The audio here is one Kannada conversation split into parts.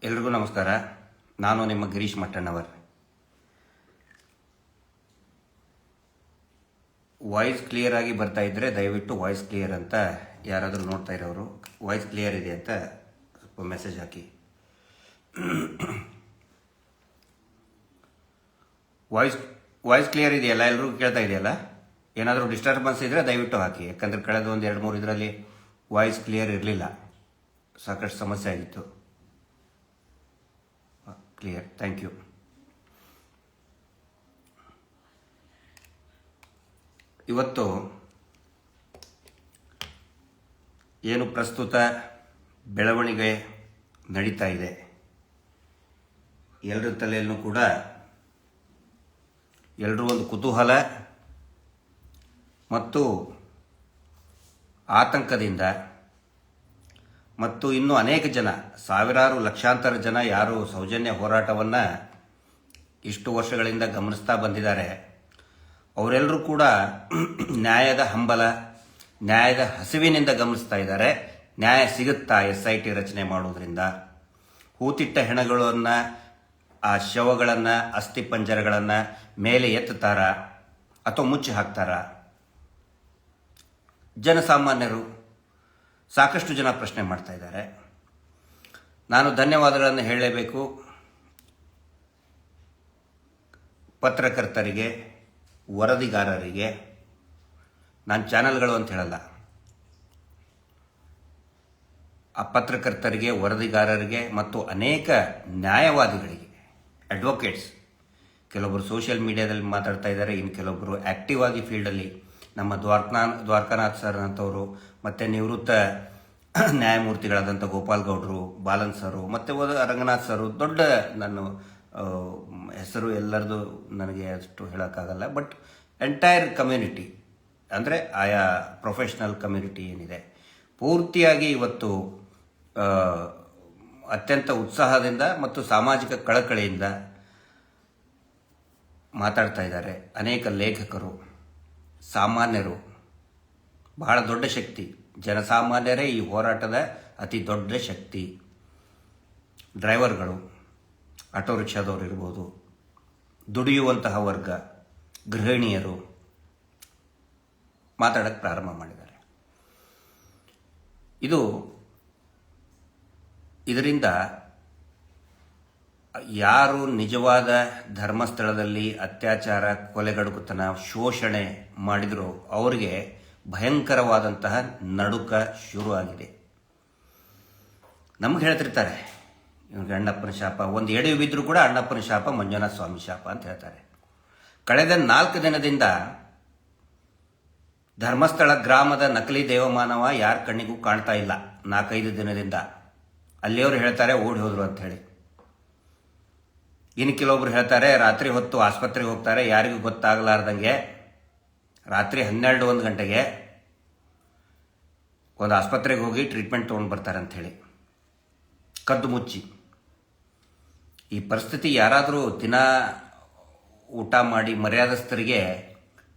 ಎಲ್ರಿಗೂ ನಮಸ್ಕಾರ. ನಾನು ನಿಮ್ಮ ಗಿರೀಶ್ ಮಟ್ಟಣ್ಣವರ್. ವಾಯ್ಸ್ ಕ್ಲಿಯರ್ ಆಗಿ ಬರ್ತಾ ಇದ್ದರೆ ದಯವಿಟ್ಟು ವಾಯ್ಸ್ ಕ್ಲಿಯರ್ ಅಂತ ಯಾರಾದರೂ ನೋಡ್ತಾ ಇರೋರು ವಾಯ್ಸ್ ಕ್ಲಿಯರ್ ಇದೆ ಅಂತ ಸ್ವಲ್ಪ ಮೆಸೇಜ್ ಹಾಕಿ. ವಾಯ್ಸ್ ಕ್ಲಿಯರ್ ಇದೆಯಲ್ಲ? ಎಲ್ರಿಗೂ ಕೇಳ್ತಾ ಇದೆಯಲ್ಲ? ಏನಾದರೂ ಡಿಸ್ಟರ್ಬೆನ್ಸ್ ಇದ್ದರೆ ದಯವಿಟ್ಟು ಹಾಕಿ. ಯಾಕಂದರೆ ಕಳೆದ ಒಂದು 2-3 ಇದರಲ್ಲಿ ವಾಯ್ಸ್ ಕ್ಲಿಯರ್ ಇರಲಿಲ್ಲ, ಸಾಕಷ್ಟು ಸಮಸ್ಯೆ ಆಗಿತ್ತು. Clear, thank you. ಇವತ್ತು ಏನು ಪ್ರಸ್ತುತ ಬೆಳವಣಿಗೆ ನಡೀತಾ ಇದೆ, ಎಲ್ಲರ ತಲೆಯಲ್ಲೂ ಕೂಡ ಎಲ್ಲರೂ ಒಂದು ಕುತೂಹಲ ಮತ್ತು ಆತಂಕದಿಂದ, ಮತ್ತು ಇನ್ನೂ ಅನೇಕ ಜನ, ಸಾವಿರಾರು ಲಕ್ಷಾಂತರ ಜನ ಯಾರು ಸೌಜನ್ಯ ಹೋರಾಟವನ್ನು ಇಷ್ಟು ವರ್ಷಗಳಿಂದ ಗಮನಿಸ್ತಾ ಬಂದಿದ್ದಾರೆ, ಅವರೆಲ್ಲರೂ ಕೂಡ ನ್ಯಾಯದ ಹಂಬಲ, ನ್ಯಾಯದ ಹಸಿವಿನಿಂದ ಗಮನಿಸ್ತಾ ಇದ್ದಾರೆ. ನ್ಯಾಯ ಸಿಗುತ್ತಾ SIT ರಚನೆ ಮಾಡೋದ್ರಿಂದ? ಹೂತಿಟ್ಟ ಹೆಣಗಳನ್ನು, ಆ ಶವಗಳನ್ನು, ಅಸ್ಥಿಪಂಜರಗಳನ್ನು ಮೇಲೆ ಎತ್ತುತ್ತಾರ ಅಥವಾ ಮುಚ್ಚಿ ಹಾಕ್ತಾರ? ಜನಸಾಮಾನ್ಯರು ಸಾಕಷ್ಟು ಜನ ಪ್ರಶ್ನೆ ಮಾಡ್ತಾ ಇದ್ದಾರೆ. ನಾನು ಧನ್ಯವಾದಗಳನ್ನು ಹೇಳಲೇಬೇಕು ಪತ್ರಕರ್ತರಿಗೆ, ವರದಿಗಾರರಿಗೆ. ನಾನು ಚಾನೆಲ್ಗಳು ಅಂತ ಹೇಳಲ್ಲ, ಆ ಪತ್ರಕರ್ತರಿಗೆ, ವರದಿಗಾರರಿಗೆ ಮತ್ತು ಅನೇಕ ನ್ಯಾಯವಾದಿಗಳಿಗೆ, ಅಡ್ವೊಕೇಟ್ಸ್. ಕೆಲವೊಬ್ಬರು ಸೋಷಿಯಲ್ ಮೀಡಿಯಾದಲ್ಲಿ ಮಾತಾಡ್ತಾ ಇದ್ದಾರೆ, ಇನ್ನು ಕೆಲವೊಬ್ಬರು ಆ್ಯಕ್ಟಿವ್ ಆಗಿ ಫೀಲ್ಡಲ್ಲಿ, ನಮ್ಮ ದ್ವಾರಕಾನಾಥ್ ಸರ್ ಅಂತವರು, ಮತ್ತು ನಿವೃತ್ತ ನ್ಯಾಯಮೂರ್ತಿಗಳಾದಂಥ ಗೋಪಾಲ್ ಗೌಡರು, ಬಾಲನ್ ಸರು, ಮತ್ತು ರಂಗನಾಥ್ ಸರು. ದೊಡ್ಡ ನನ್ನ ಹೆಸರು ಎಲ್ಲರದು ನನಗೆ ಅಷ್ಟು ಹೇಳೋಕ್ಕಾಗಲ್ಲ, ಬಟ್ ಎಂಟೈರ್ ಕಮ್ಯುನಿಟಿ, ಅಂದರೆ ಆಯಾ ಪ್ರೊಫೆಷ್ನಲ್ ಕಮ್ಯುನಿಟಿ ಏನಿದೆ, ಪೂರ್ತಿಯಾಗಿ ಇವತ್ತು ಅತ್ಯಂತ ಉತ್ಸಾಹದಿಂದ ಮತ್ತು ಸಾಮಾಜಿಕ ಕಳಕಳಿಯಿಂದ ಮಾತಾಡ್ತಾ ಇದ್ದಾರೆ. ಅನೇಕ ಲೇಖಕರು, ಸಾಮಾನ್ಯರು, ಬಹಳ ದೊಡ್ಡ ಶಕ್ತಿ. ಜನಸಾಮಾನ್ಯರೇ ಈ ಹೋರಾಟದ ಅತಿ ದೊಡ್ಡ ಶಕ್ತಿ. ಡ್ರೈವರ್ಗಳು, ಆಟೋ ರಿಕ್ಷಾದವರು ಇರ್ಬೋದು, ದುಡಿಯುವಂತಹ ವರ್ಗ, ಗೃಹಿಣಿಯರು ಮಾತಾಡೋಕ್ಕೆ ಪ್ರಾರಂಭ ಮಾಡಿದ್ದಾರೆ. ಇದರಿಂದ ಯಾರು ನಿಜವಾದ ಧರ್ಮಸ್ಥಳದಲ್ಲಿ ಅತ್ಯಾಚಾರ, ಕೊಲೆಗಡುಕುತನ, ಶೋಷಣೆ ಮಾಡಿದರೂ ಅವರಿಗೆ ಭಯಂಕರವಾದಂತಹ ನಡುಕ ಶುರು ಆಗಿದೆ. ನಮ್ಗೆ ಹೇಳ್ತಿರ್ತಾರೆ, ಇವ್ರಿಗೆ ಅಣ್ಣಪ್ಪನ ಶಾಪ, ಒಂದು ಎಡೆಯು ಬಿದ್ದರೂ ಕೂಡ ಅಣ್ಣಪ್ಪನ ಶಾಪ, ಮಂಜುನಾಥ ಸ್ವಾಮಿ ಶಾಪ ಅಂತ ಹೇಳ್ತಾರೆ. ಕಳೆದ 4 ದಿನದಿಂದ ಧರ್ಮಸ್ಥಳ ಗ್ರಾಮದ ನಕಲಿ ದೇವಮಾನವ ಯಾರ ಕಣ್ಣಿಗೂ ಕಾಣ್ತಾ ಇಲ್ಲ. 4-5 ದಿನದಿಂದ ಅಲ್ಲಿಯವರು ಹೇಳ್ತಾರೆ ಓಡಿ ಹೋದ್ರು ಅಂತ ಹೇಳಿ. ಇನ್ನು ಕೆಲವೊಬ್ರು ಹೇಳ್ತಾರೆ ರಾತ್ರಿ ಹೊತ್ತು ಆಸ್ಪತ್ರೆಗೆ ಹೋಗ್ತಾರೆ, ಯಾರಿಗೂ ಗೊತ್ತಾಗಲಾರ್ದಂಗೆ ರಾತ್ರಿ 12-1 ಗಂಟೆಗೆ ಒಂದು ಆಸ್ಪತ್ರೆಗೆ ಹೋಗಿ ಟ್ರೀಟ್ಮೆಂಟ್ ತೊಗೊಂಡು ಬರ್ತಾರೆ ಅಂಥೇಳಿ, ಕದ್ದು ಮುಚ್ಚಿ. ಈ ಪರಿಸ್ಥಿತಿ ಯಾರಾದರೂ ದಿನ ಊಟ ಮಾಡಿ ಮರ್ಯಾದಸ್ಥರಿಗೆ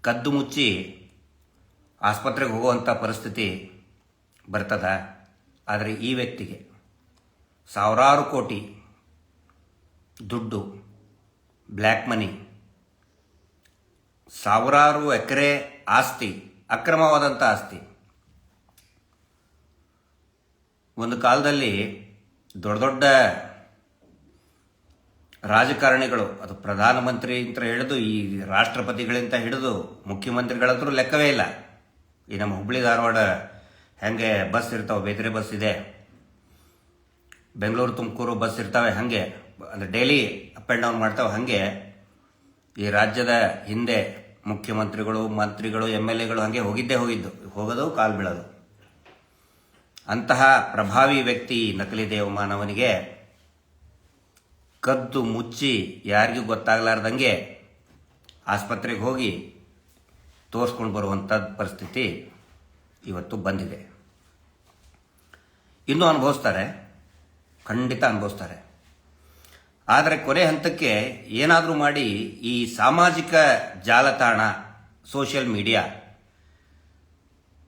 ಕದ್ದು ಮುಚ್ಚಿ ಆಸ್ಪತ್ರೆಗೆ ಹೋಗುವಂಥ ಪರಿಸ್ಥಿತಿ ಬರ್ತದ? ಆದರೆ ಈ ವ್ಯಕ್ತಿಗೆ ಸಾವಿರಾರು ಕೋಟಿ ದುಡ್ಡು, ಬ್ಲ್ಯಾಕ್ ಮನಿ, ಸಾವಿರಾರು ಎಕರೆ ಆಸ್ತಿ, ಅಕ್ರಮವಾದಂಥ ಆಸ್ತಿ. ಒಂದು ಕಾಲದಲ್ಲಿ ದೊಡ್ಡ ದೊಡ್ಡ ರಾಜಕಾರಣಿಗಳು, ಅದು ಪ್ರಧಾನಮಂತ್ರಿ ಅಂತ ಹಿಡಿದು ಈ ರಾಷ್ಟ್ರಪತಿಗಳಿಂದ ಹಿಡಿದು ಮುಖ್ಯಮಂತ್ರಿಗಳಂತರೂ ಲೆಕ್ಕವೇ ಇಲ್ಲ. ಈ ನಮ್ಮ ಹುಬ್ಬಳ್ಳಿ ಧಾರವಾಡ ಹೆಂಗೆ ಬಸ್ ಇರ್ತಾವೆ, ಬೇರೆ ಬಸ್ ಇದೆ, ಬೆಂಗಳೂರು ತುಮಕೂರು ಬಸ್ ಇರ್ತಾವೆ, ಹಾಗೆ ಅಂದರೆ ಡೈಲಿ ಅಪ್ ಆ್ಯಂಡ್ ಡೌನ್ ಮಾಡ್ತಾವೆ. ಹಾಗೆ ಈ ರಾಜ್ಯದ ಹಿಂದೆ ಮುಖ್ಯಮಂತ್ರಿಗಳು, ಮಂತ್ರಿಗಳು, MLAಗಳು ಹಾಗೆ ಹೋಗೋದು ಕಾಲು ಬೀಳೋದು. ಅಂತಹ ಪ್ರಭಾವಿ ವ್ಯಕ್ತಿ ನಕಲಿ ದೇವಮಾನವನಿಗೆ ಕದ್ದು ಮುಚ್ಚಿ ಯಾರಿಗೂ ಗೊತ್ತಾಗಲಾರ್ದಂಗೆ ಆಸ್ಪತ್ರೆಗೆ ಹೋಗಿ ತೋರಿಸ್ಕೊಂಡು ಬರುವಂಥ ಪರಿಸ್ಥಿತಿ ಇವತ್ತು ಬಂದಿದೆ. ಇನ್ನೂ ಅನುಭವಿಸ್ತಾರೆ, ಖಂಡಿತ ಅನುಭವಿಸ್ತಾರೆ. ಆದರೆ ಕೊನೆ ಹಂತಕ್ಕೆ ಏನಾದರೂ ಮಾಡಿ ಈ ಸಾಮಾಜಿಕ ಜಾಲತಾಣ, ಸೋಷಿಯಲ್ ಮೀಡಿಯಾ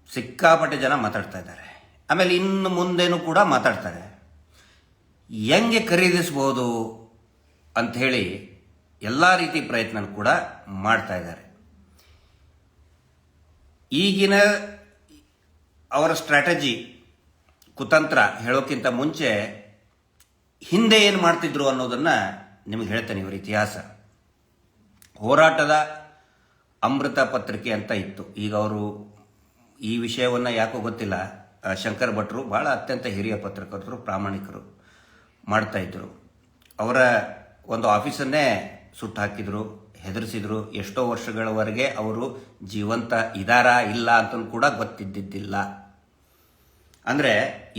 ಸಿಕ್ಕಾಪಟ್ಟೆ ಜನ ಮಾತಾಡ್ತಾ ಇದ್ದಾರೆ. ಆಮೇಲೆ ಇನ್ನು ಮುಂದೇನೂ ಕೂಡ ಮಾತಾಡ್ತಾರೆ. ಹೆಂಗೆ ಖರೀದಿಸ್ಬೋದು ಅಂಥೇಳಿ ಎಲ್ಲ ರೀತಿ ಪ್ರಯತ್ನ ಕೂಡ ಮಾಡ್ತಾ ಇದ್ದಾರೆ. ಈಗಿನ ಅವರ ಸ್ಟ್ರಾಟಜಿ ಕುತಂತ್ರ ಹೇಳೋಕ್ಕಿಂತ ಮುಂಚೆ ಹಿಂದೆ ಏನು ಮಾಡ್ತಿದ್ರು ಅನ್ನೋದನ್ನು ನಿಮಗೆ ಹೇಳ್ತೇನೆ. ಇವರ ಇತಿಹಾಸ ಹೋರಾಟದ ಅಮೃತ ಪತ್ರಿಕೆ ಅಂತ ಇತ್ತು. ಈಗ ಅವರು ಈ ವಿಷಯವನ್ನು ಯಾಕೋ ಗೊತ್ತಿಲ್ಲ, ಶಂಕರ್ ಭಟ್ರು ಭಾಳ ಅತ್ಯಂತ ಹಿರಿಯ ಪತ್ರಕರ್ತರು, ಪ್ರಾಮಾಣಿಕರು, ಮಾಡ್ತಾ ಇದ್ರು. ಅವರ ಒಂದು ಆಫೀಸನ್ನೇ ಸುಟ್ಟು ಹಾಕಿದ್ರು, ಹೆದರಿಸಿದ್ರು. ಎಷ್ಟೋ ವರ್ಷಗಳವರೆಗೆ ಅವರು ಜೀವಂತ ಇದಾರಾ ಇಲ್ಲ ಅಂತ ಕೂಡ ಗೊತ್ತಿದ್ದಿದ್ದಿಲ್ಲ. ಅಂದರೆ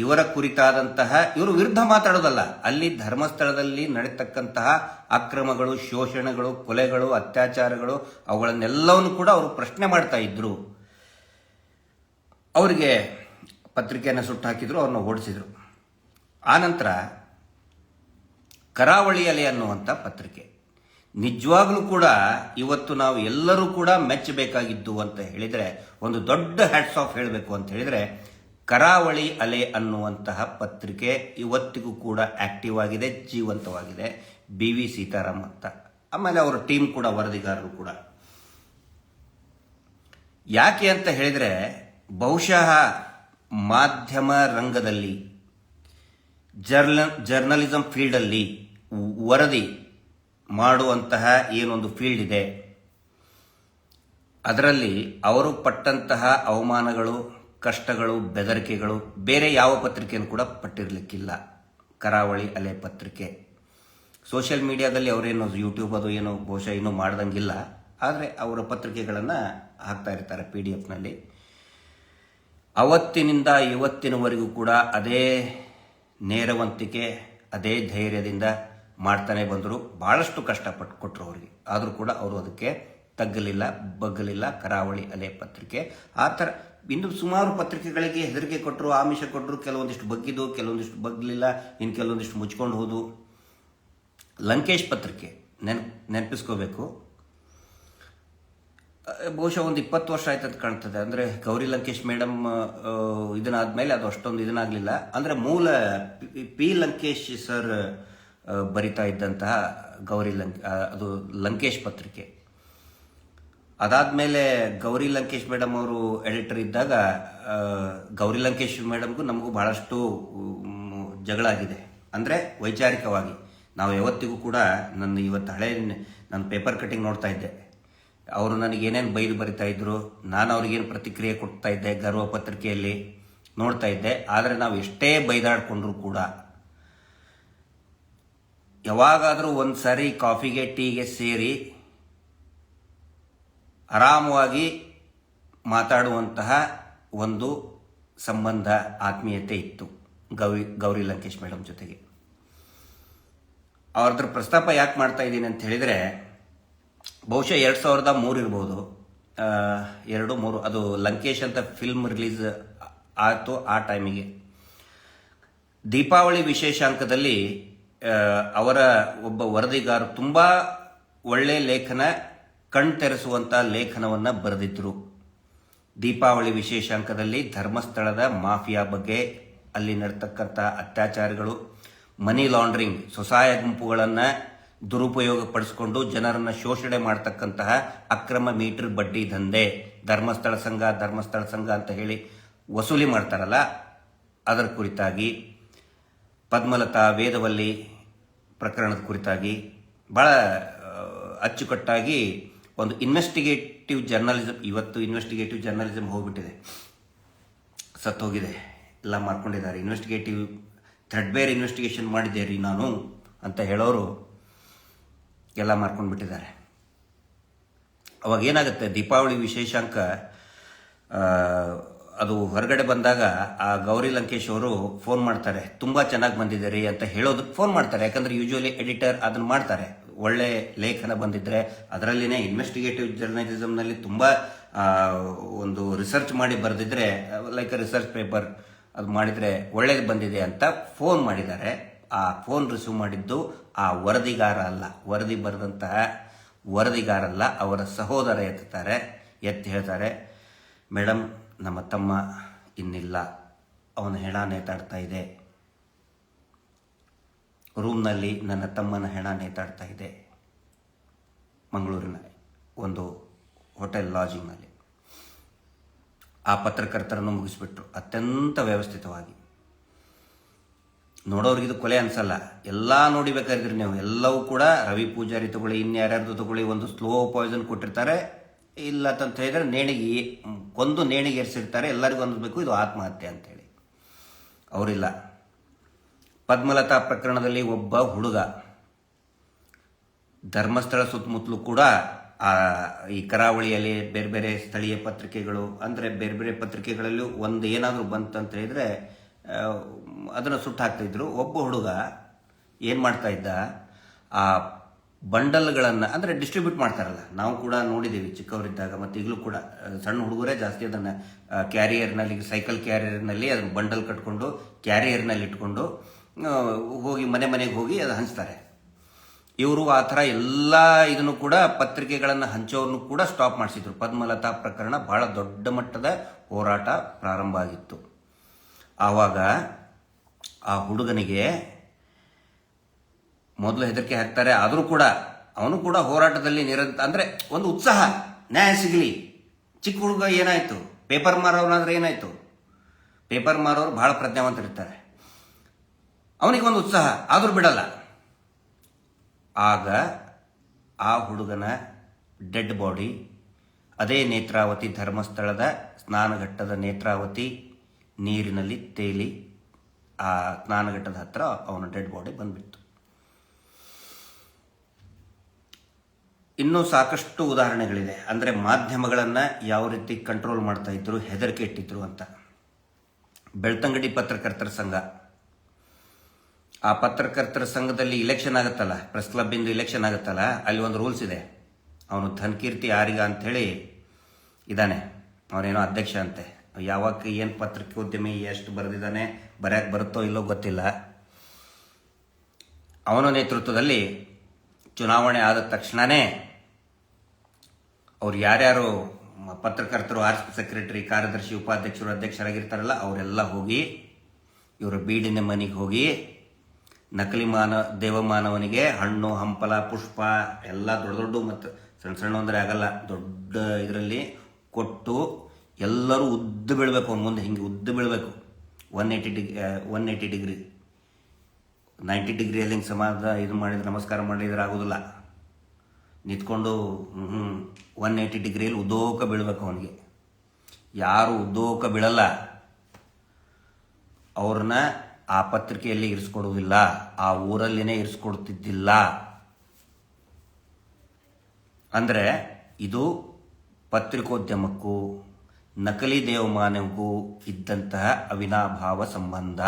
ಇವರ ಕುರಿತಾದಂತಹ, ಇವರು ವಿರುದ್ಧ ಮಾತಾಡೋದಲ್ಲ, ಅಲ್ಲಿ ಧರ್ಮಸ್ಥಳದಲ್ಲಿ ನಡೀತಕ್ಕಂತಹ ಅಕ್ರಮಗಳು, ಶೋಷಣೆಗಳು, ಕೊಲೆಗಳು, ಅತ್ಯಾಚಾರಗಳು, ಅವುಗಳನ್ನೆಲ್ಲವನ್ನು ಕೂಡ ಅವರು ಪ್ರಶ್ನೆ ಮಾಡ್ತಾ ಇದ್ರು. ಅವರಿಗೆ ಪತ್ರಿಕೆಯನ್ನು ಸುಟ್ಟು ಹಾಕಿದ್ರು, ಅವ್ರನ್ನ ಓಡಿಸಿದ್ರು. ಆನಂತರ ಕರಾವಳಿ ಅಲೆ ಅನ್ನುವಂಥ ಪತ್ರಿಕೆ ನಿಜವಾಗ್ಲೂ ಕೂಡ ಇವತ್ತು ನಾವು ಎಲ್ಲರೂ ಕೂಡ ಮೆಚ್ಚಬೇಕಾಗಿದ್ದು ಅಂತ ಹೇಳಿದರೆ, ಒಂದು ದೊಡ್ಡ ಹ್ಯಾಟ್ಸ್ ಆಫ್ ಹೇಳಬೇಕು ಅಂತ ಹೇಳಿದರೆ, ಕರಾವಳಿ ಅಲೆ ಅನ್ನುವಂತಹ ಪತ್ರಿಕೆ ಇವತ್ತಿಗೂ ಕೂಡ ಆಕ್ಟಿವ್ ಆಗಿದೆ, ಜೀವಂತವಾಗಿದೆ. BV ಸೀತಾರಾಮ್ ಅಂತ, ಆಮೇಲೆ ಅವರ ಟೀಮ್ ಕೂಡ, ವರದಿಗಾರರು ಕೂಡ. ಯಾಕೆ ಅಂತ ಹೇಳಿದರೆ, ಬಹುಶಃ ಮಾಧ್ಯಮ ರಂಗದಲ್ಲಿ, ಜರ್ನಲಿಸಂ ಫೀಲ್ಡಲ್ಲಿ ವರದಿ ಮಾಡುವಂತಹ ಏನೊಂದು ಫೀಲ್ಡ್ ಇದೆ, ಅದರಲ್ಲಿ ಅವರು ಪಟ್ಟಂತಹ ಅವಮಾನಗಳು, ಕಷ್ಟಗಳು, ಬೆದರಿಕೆಗಳು ಬೇರೆ ಯಾವ ಪತ್ರಿಕೆಯನ್ನು ಕೂಡ ಪಟ್ಟಿರಲಿಕ್ಕಿಲ್ಲ. ಕರಾವಳಿ ಅಲೆ ಪತ್ರಿಕೆ ಸೋಷಿಯಲ್ ಮೀಡಿಯಾದಲ್ಲಿ ಅವರೇನು ಯೂಟ್ಯೂಬ್ ಅದು ಏನು ಬಹುಶಃ ಇನ್ನೂ ಮಾಡ್ದಂಗಿಲ್ಲ, ಆದರೆ ಅವರ ಪತ್ರಿಕೆಗಳನ್ನು ಹಾಕ್ತಾ ಇರ್ತಾರೆ PDF ಅವತ್ತಿನಿಂದ ಇವತ್ತಿನವರೆಗೂ ಕೂಡ ಅದೇ ನೇರವಂತಿಕೆ, ಅದೇ ಧೈರ್ಯದಿಂದ ಮಾಡ್ತಾನೆ ಬಂದರು. ಭಾಳಷ್ಟು ಕಷ್ಟಪಟ್ಟು ಕೊಟ್ಟರು ಅವರಿಗೆ, ಆದರೂ ಕೂಡ ಅವರು ಅದಕ್ಕೆ ತಗ್ಗಲಿಲ್ಲ, ಬಗ್ಗಲಿಲ್ಲ. ಕರಾವಳಿ ಅಲೆ ಪತ್ರಿಕೆ ಆ ಥರ ಇನ್ನು ಸುಮಾರು ಪತ್ರಿಕೆಗಳಿಗೆ ಹೆದರಿಕೆ ಕೊಟ್ಟರು, ಆಮಿಷ ಕೊಟ್ಟರು. ಕೆಲವೊಂದಿಷ್ಟು ಬಗ್ಗಿದ್ದು, ಕೆಲವೊಂದಿಷ್ಟು ಬಗ್ಗಲಿಲ್ಲ, ಇನ್ನು ಕೆಲವೊಂದಿಷ್ಟು ಮುಚ್ಕೊಂಡು ಹೋದು. ಲಂಕೇಶ್ ಪತ್ರಿಕೆ ನೆನಪಿಸ್ಕೋಬೇಕು, ಬಹುಶಃ ಒಂದು 20 ವರ್ಷ ಆಯ್ತು ಅಂತ ಕಾಣ್ತದೆ. ಅಂದರೆ ಗೌರಿ ಲಂಕೇಶ್ ಮೇಡಮ್ ಇದನ್ನಾದ್ಮೇಲೆ ಅದು ಅಷ್ಟೊಂದು ಇದನ್ನಾಗಲಿಲ್ಲ. ಅಂದರೆ ಮೂಲ ಪಿ ಲಂಕೇಶ್ ಸರ್ ಬರಿತಾ ಇದ್ದಂತಹ ಅದು ಲಂಕೇಶ್ ಪತ್ರಿಕೆ. ಅದಾದಮೇಲೆ ಗೌರಿ ಲಂಕೇಶ್ ಮೇಡಮ್ ಅವರು ಎಡಿಟರ್ ಇದ್ದಾಗ, ಗೌರಿ ಲಂಕೇಶ್ ಮೇಡಮ್ಗೂ ನಮಗೂ ಭಾಳಷ್ಟು ಜಗಳ ಆಗಿದೆ. ಅಂದರೆ ವೈಚಾರಿಕವಾಗಿ ನಾವು ಯಾವತ್ತಿಗೂ ಕೂಡ, ಇವತ್ತು ನನ್ನ ಪೇಪರ್ ಕಟಿಂಗ್ ನೋಡ್ತಾ ಇದ್ದೆ, ಅವರು ನನಗೆ ಏನೇನು ಬೈದು ಬರಿತಾ ಇದ್ರು, ನಾನು ಅವ್ರಿಗೇನು ಪ್ರತಿಕ್ರಿಯೆ ಕೊಡ್ತಾ ಇದ್ದೆ, ಗರ್ವ ಪತ್ರಿಕೆಯಲ್ಲಿ ನೋಡ್ತಾ ಇದ್ದೆ. ಆದರೆ ನಾವು ಎಷ್ಟೇ ಬೈದಾಡ್ಕೊಂಡ್ರೂ ಕೂಡ, ಯಾವಾಗಾದರೂ ಒಂದು ಸಾರಿ ಕಾಫಿಗೆ, ಟೀಗೆ ಸೇರಿ ಆರಾಮವಾಗಿ ಮಾತಾಡುವಂತಹ ಒಂದು ಸಂಬಂಧ, ಆತ್ಮೀಯತೆ ಇತ್ತು ಗೌರಿ ಲಂಕೇಶ್ ಮೇಡಮ್ ಜೊತೆಗೆ. ಅವ್ರದ್ರ ಪ್ರಸ್ತಾಪ ಯಾಕೆ ಮಾಡ್ತಾ ಇದ್ದೀನಿ ಅಂತ ಹೇಳಿದರೆ, ಬಹುಶಃ 2003 ಇರ್ಬೋದು, 2-3, ಅದು ಲಂಕೇಶ್ ಅಂತ ಫಿಲ್ಮ್ ರಿಲೀಸ್ ಆಯಿತು. ಆ ಟೈಮಿಗೆ ದೀಪಾವಳಿ ವಿಶೇಷಾಂಕದಲ್ಲಿ ಅವರ ಒಬ್ಬ ವರದಿಗಾರ ತುಂಬ ಒಳ್ಳೆಯ ಲೇಖನ, ಕಣ್ತೆರೆಸುವಂಥ ಲೇಖನವನ್ನು ಬರೆದಿದ್ದರು. ದೀಪಾವಳಿ ವಿಶೇಷಾಂಕದಲ್ಲಿ ಧರ್ಮಸ್ಥಳದ ಮಾಫಿಯಾ ಬಗ್ಗೆ, ಅಲ್ಲಿ ನಡ್ತಕ್ಕಂಥ ಅತ್ಯಾಚಾರಗಳು, ಮನಿ ಲಾಂಡ್ರಿಂಗ್, ಸ್ವಸಹಾಯ ಗುಂಪುಗಳನ್ನು ದುರುಪಯೋಗಪಡಿಸಿಕೊಂಡು ಜನರನ್ನು ಶೋಷಣೆ ಮಾಡ್ತಕ್ಕಂತಹ ಅಕ್ರಮ ಮೀಟರ್ ಬಡ್ಡಿ ದಂಧೆ, ಧರ್ಮಸ್ಥಳ ಸಂಘ ಅಂತ ಹೇಳಿ ವಸೂಲಿ ಮಾಡ್ತಾರಲ್ಲ, ಅದರ ಕುರಿತಾಗಿ, ಪದ್ಮಲತಾ ವೇದವಲ್ಲಿ ಪ್ರಕರಣದ ಕುರಿತಾಗಿ ಭಾಳ ಅಚ್ಚುಕಟ್ಟಾಗಿ ಒಂದು ಇನ್ವೆಸ್ಟಿಗೇಟಿವ್ ಜರ್ನಲಿಸಮ್, ಇವತ್ತು ಇನ್ವೆಸ್ಟಿಗೇಟಿವ್ ಜರ್ನಲಿಸಮ್ ಹೋಗ್ಬಿಟ್ಟಿದೆ, ಸತ್ತೋಗಿದೆ, ಎಲ್ಲ ಮಾಡ್ಕೊಂಡಿದ್ದಾರೆ. ಥ್ರೆಡ್ಬೇರ್ ಇನ್ವೆಸ್ಟಿಗೇಷನ್ ಮಾಡಿದ್ದೆ ರೀ ನಾನು ಅಂತ ಹೇಳೋರು ಎಲ್ಲ ಮಾಡ್ಕೊಂಡ್ಬಿಟ್ಟಿದ್ದಾರೆ. ಅವಾಗ ಏನಾಗುತ್ತೆ, ದೀಪಾವಳಿ ವಿಶೇಷಾಂಕ ಅದು ಹೊರಗಡೆ ಬಂದಾಗ ಆ ಗೌರಿ ಲಂಕೇಶ್ ಅವರು ಫೋನ್ ಮಾಡ್ತಾರೆ, ತುಂಬ ಚೆನ್ನಾಗಿ ಬಂದಿದೆ ರೀ ಅಂತ ಹೇಳೋದು ಫೋನ್ ಮಾಡ್ತಾರೆ. ಯಾಕಂದರೆ ಯೂಶುವಲಿ ಎಡಿಟರ್ ಅದನ್ನು ಮಾಡ್ತಾರೆ, ಒಳ್ಳೆ ಲೇಖನ ಬಂದಿದ್ದರೆ, ಅದರಲ್ಲಿನೇ ಇನ್ವೆಸ್ಟಿಗೇಟಿವ್ ಜರ್ನಲಿಸಮ್ನಲ್ಲಿ ತುಂಬ ಒಂದು ರಿಸರ್ಚ್ ಮಾಡಿ ಬರೆದಿದ್ರೆ, ಲೈಕ್ ರಿಸರ್ಚ್ ಪೇಪರ್ ಅದು ಮಾಡಿದರೆ ಒಳ್ಳೇದು ಬಂದಿದೆ ಅಂತ ಫೋನ್ ಮಾಡಿದ್ದಾರೆ. ಆ ಫೋನ್ ರಿಸೀವ್ ಮಾಡಿದ್ದು ಆ ವರದಿಗಾರ ಅಲ್ಲ, ವರದಿ ಬರೆದಂತಹ ವರದಿಗಾರ ಅಲ್ಲ, ಅವರ ಸಹೋದರ ಎತ್ತಿ ಹೇಳ್ತಾರೆ, ಮೇಡಮ್ ನಮ್ಮ ತಮ್ಮ ಇನ್ನಿಲ್ಲ, ಅವನ ಹೆಣ ನೇತಾಡ್ತಾ ಇದೆ, ರೂಮ್ನಲ್ಲಿ ನನ್ನ ತಮ್ಮನ ಹೆಣ ನೇತಾಡ್ತಾ ಇದೆ. ಮಂಗಳೂರಿನ ಒಂದು ಹೋಟೆಲ್ ಲಾಜಿಂಗ್ನಲ್ಲಿ. ಆ ಪತ್ರಕರ್ತರನ್ನು ಮುಗಿಸ್ಬಿಟ್ರು ಅತ್ಯಂತ ವ್ಯವಸ್ಥಿತವಾಗಿ. ನೋಡೋರಿಗೆ ಇದು ಕೊಲೆ ಅನ್ಸಲ್ಲ. ಎಲ್ಲ ನೋಡಿಬೇಕಾದ್ರೆ ನೀವು ಎಲ್ಲವೂ ಕೂಡ ರವಿ ಪೂಜಾರಿ ತಗೊಳ್ಳಿ, ಇನ್ಯಾರ್ಯಾರ್ದು ತಗೊಳ್ಳಿ, ಒಂದು ಸ್ಲೋ ಪಾಯ್ಸನ್ ಕೊಟ್ಟಿರ್ತಾರೆ. ಇಲ್ಲ ಅಂತ ಹೇಳಿದ್ರೆ ನೇಣಿಗೆ ಏರಿಸಿರ್ತಾರೆ. ಎಲ್ಲರಿಗೂ ಅನ್ನಿಸ್ಬೇಕು ಇದು ಆತ್ಮಹತ್ಯೆ ಅಂತೇಳಿ. ಅವರಿಲ್ಲ. ಪದ್ಮಲತಾ ಪ್ರಕರಣದಲ್ಲಿ ಒಬ್ಬ ಹುಡುಗ ಧರ್ಮಸ್ಥಳ ಸುತ್ತಮುತ್ತಲೂ ಕೂಡ ಈ ಕರಾವಳಿಯಲ್ಲಿ ಬೇರೆ ಬೇರೆ ಸ್ಥಳೀಯ ಪತ್ರಿಕೆಗಳು, ಅಂದರೆ ಬೇರೆ ಬೇರೆ ಪತ್ರಿಕೆಗಳಲ್ಲೂ ಒಂದು ಏನಾದರೂ ಬಂತಂತ ಹೇಳಿದ್ರೆ ಅದನ್ನು ಸುಟ್ಟು ಹಾಕ್ತಾಯಿದ್ರು. ಒಬ್ಬ ಹುಡುಗ ಏನು ಮಾಡ್ತಾ ಇದ್ದ, ಆ ಬಂಡಲ್ಗಳನ್ನು ಅಂದರೆ ಡಿಸ್ಟ್ರಿಬ್ಯೂಟ್ ಮಾಡ್ತಾರಲ್ಲ, ನಾವು ಕೂಡ ನೋಡಿದ್ದೀವಿ ಚಿಕ್ಕವರಿದ್ದಾಗ, ಮತ್ತು ಈಗಲೂ ಕೂಡ ಸಣ್ಣ ಹುಡುಗರೇ ಜಾಸ್ತಿ ಅದನ್ನು ಕ್ಯಾರಿಯರ್ನಲ್ಲಿ, ಸೈಕಲ್ ಕ್ಯಾರಿಯರ್ನಲ್ಲಿ ಅದನ್ನು ಬಂಡಲ್ ಕಟ್ಕೊಂಡು ಕ್ಯಾರಿಯರ್ನಲ್ಲಿ ಇಟ್ಕೊಂಡು ಹೋಗಿ ಮನೆಗೆ ಹೋಗಿ ಅದು ಹಂಚ್ತಾರೆ. ಇವರು ಆ ಥರ ಎಲ್ಲ ಇದನ್ನು ಕೂಡ ಪತ್ರಿಕೆಗಳನ್ನು ಹಂಚೋರ್ನು ಕೂಡ ಸ್ಟಾಪ್ ಮಾಡಿಸಿದ್ರು. ಪದ್ಮಲತಾ ಪ್ರಕರಣ ಬಹಳ ದೊಡ್ಡ ಮಟ್ಟದ ಹೋರಾಟ ಪ್ರಾರಂಭ ಆಗಿತ್ತು. ಆವಾಗ ಆ ಹುಡುಗನಿಗೆ ಮೊದಲು ಹೆದರಿಕೆ ಹಾಕ್ತಾರೆ. ಆದರೂ ಕೂಡ ಅವನು ಕೂಡ ಹೋರಾಟದಲ್ಲಿ ಅಂದರೆ ಒಂದು ಉತ್ಸಾಹ, ನ್ಯಾಯ ಸಿಗಲಿ. ಚಿಕ್ಕ ಹುಡುಗ ಏನಾಯಿತು, ಪೇಪರ್ ಮಾರೋನಾದ್ರೆ ಏನಾಯಿತು, ಪೇಪರ್ ಮಾರೋರು ಬಹಳ ಪ್ರಜ್ಞಾವಂತರಿರ್ತಾರೆ. ಅವನಿಗೆ ಒಂದು ಉತ್ಸಾಹ, ಆದರೂ ಬಿಡಲ್ಲ. ಆಗ ಆ ಹುಡುಗನ ಡೆಡ್ ಬಾಡಿ ಅದೇ ನೇತ್ರಾವತಿ, ಧರ್ಮಸ್ಥಳದ ಸ್ನಾನಘಟ್ಟದ ನೇತ್ರಾವತಿ ನೀರಿನಲ್ಲಿ ತೇಲಿ ಆ ಸ್ನಾನಘಟ್ಟದ ಹತ್ರ ಅವನ ಡೆಡ್ ಬಾಡಿ ಬಂದ್ಬಿಡ್ತು. ಇನ್ನೂ ಸಾಕಷ್ಟು ಉದಾಹರಣೆಗಳಿದೆ. ಅಂದರೆ ಮಾಧ್ಯಮಗಳನ್ನು ಯಾವ ರೀತಿ ಕಂಟ್ರೋಲ್ ಮಾಡ್ತಾ ಇದ್ರು, ಹೆದರಿಕೆ ಇಟ್ಟಿದ್ರು ಅಂತ. ಬೆಳ್ತಂಗಡಿ ಪತ್ರಕರ್ತರ ಸಂಘ, ಆ ಪತ್ರಕರ್ತರ ಸಂಘದಲ್ಲಿ ಇಲೆಕ್ಷನ್ ಆಗುತ್ತಲ್ಲ, ಪ್ರೆಸ್ ಕ್ಲಬ್ಬಿಂದ ಇಲೆಕ್ಷನ್ ಆಗುತ್ತಲ್ಲ, ಅಲ್ಲಿ ಒಂದು ರೂಲ್ಸ್ ಇದೆ. ಅವನು ಧನ್ಕೀರ್ತಿ ಆರಿಗ ಅಂಥೇಳಿ ಇದ್ದಾನೆ, ಅವನೇನೋ ಅಧ್ಯಕ್ಷ ಅಂತೆ. ಯಾವಾಗ ಏನು ಪತ್ರಿಕೋದ್ಯಮಿ ಎಷ್ಟು ಬರೆದಿದ್ದಾನೆ, ಬರೆಯಕ್ಕೆ ಬರುತ್ತೋ ಇಲ್ಲೋ ಗೊತ್ತಿಲ್ಲ. ಅವನ ನೇತೃತ್ವದಲ್ಲಿ ಚುನಾವಣೆ ಆದ ತಕ್ಷಣವೇ ಅವ್ರು ಯಾರ್ಯಾರು ಪತ್ರಕರ್ತರು, ಸೆಕ್ರೆಟರಿ, ಕಾರ್ಯದರ್ಶಿ, ಉಪಾಧ್ಯಕ್ಷರು, ಅಧ್ಯಕ್ಷರಾಗಿರ್ತಾರಲ್ಲ, ಅವರೆಲ್ಲ ಹೋಗಿ ಇವರ ಬೀಡಿನ ಮನೆಗೆ ಹೋಗಿ ನಕಲಿ ದೇವಮಾನವನಿಗೆ ಹಣ್ಣು, ಹಂಪಲ, ಪುಷ್ಪ ಎಲ್ಲ ದೊಡ್ಡ ಮತ್ತು ಸಣ್ಣ ಅಂದರೆ ಆಗಲ್ಲ, ದೊಡ್ಡ ಇದರಲ್ಲಿ ಕೊಟ್ಟು ಎಲ್ಲರೂ ಉದ್ದು ಬೀಳಬೇಕು. ಅವನ ಮುಂದೆ ಹಿಂಗೆ ಉದ್ದು ಬೀಳಬೇಕು. 180 ಡಿಗ್ರಿ 90 ಡಿಗ್ರಿಯಲ್ಲಿ ಹಿಂಗೆ ಇದು ಮಾಡಿದ್ರೆ, ನಮಸ್ಕಾರ ಮಾಡಿದ್ರೆ ಆಗೋದಿಲ್ಲ. ನಿಂತ್ಕೊಂಡು 180 ಡಿಗ್ರಿಯಲ್ಲಿ ಉದ್ದೋಕ ಬೀಳಬೇಕು ಅವನಿಗೆ. ಯಾರು ಉದ್ದೋಕ ಬೀಳಲ್ಲ ಅವ್ರನ್ನ ಆ ಪತ್ರಿಕೆಯಲ್ಲಿ ಇರಿಸ್ಕೊಡುವುದಿಲ್ಲ, ಆ ಊರಲ್ಲಿನೇ ಇರಿಸ್ಕೊಡ್ತಿದ್ದಿಲ್ಲ. ಅಂದರೆ ಇದು ಪತ್ರಿಕೋದ್ಯಮಕ್ಕೂ ನಕಲಿ ದೇವಮಾನವೂ ಇದ್ದಂತಹ ಅವಿನಾಭಾವ ಸಂಬಂಧ.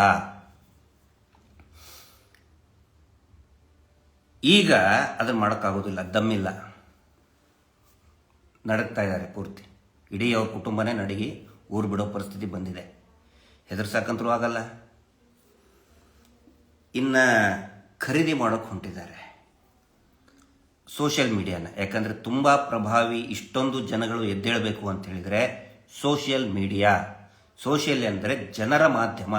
ಈಗ ಅದನ್ನು ಮಾಡೋಕ್ಕಾಗೋದಿಲ್ಲ, ದಮ್ಮಿಲ್ಲ. ನಡಕ್ತಾ ಇದ್ದಾರೆ ಪೂರ್ತಿ. ಇಡೀ ಅವ್ರ ಕುಟುಂಬನೇ ನಡಗಿ ಊರು ಬಿಡೋ ಪರಿಸ್ಥಿತಿ ಬಂದಿದೆ. ಹೆದರ್ಸಾಕಂತರೂ ಆಗಲ್ಲ. ಇನ್ನು ಖರೀದಿ ಮಾಡೋಕ್ಕೆ ಹೊಂಟಿದ್ದಾರೆ ಸೋಷಿಯಲ್ ಮೀಡಿಯಾನ. ಯಾಕಂದರೆ ತುಂಬ ಪ್ರಭಾವಿ, ಇಷ್ಟೊಂದು ಜನಗಳು ಎದ್ದೇಳಬೇಕು ಅಂತ ಹೇಳಿದರೆ ಸೋಷಿಯಲ್ ಮೀಡಿಯಾ. ಸೋಷಿಯಲ್ ಅಂದರೆ ಜನರ ಮಾಧ್ಯಮ.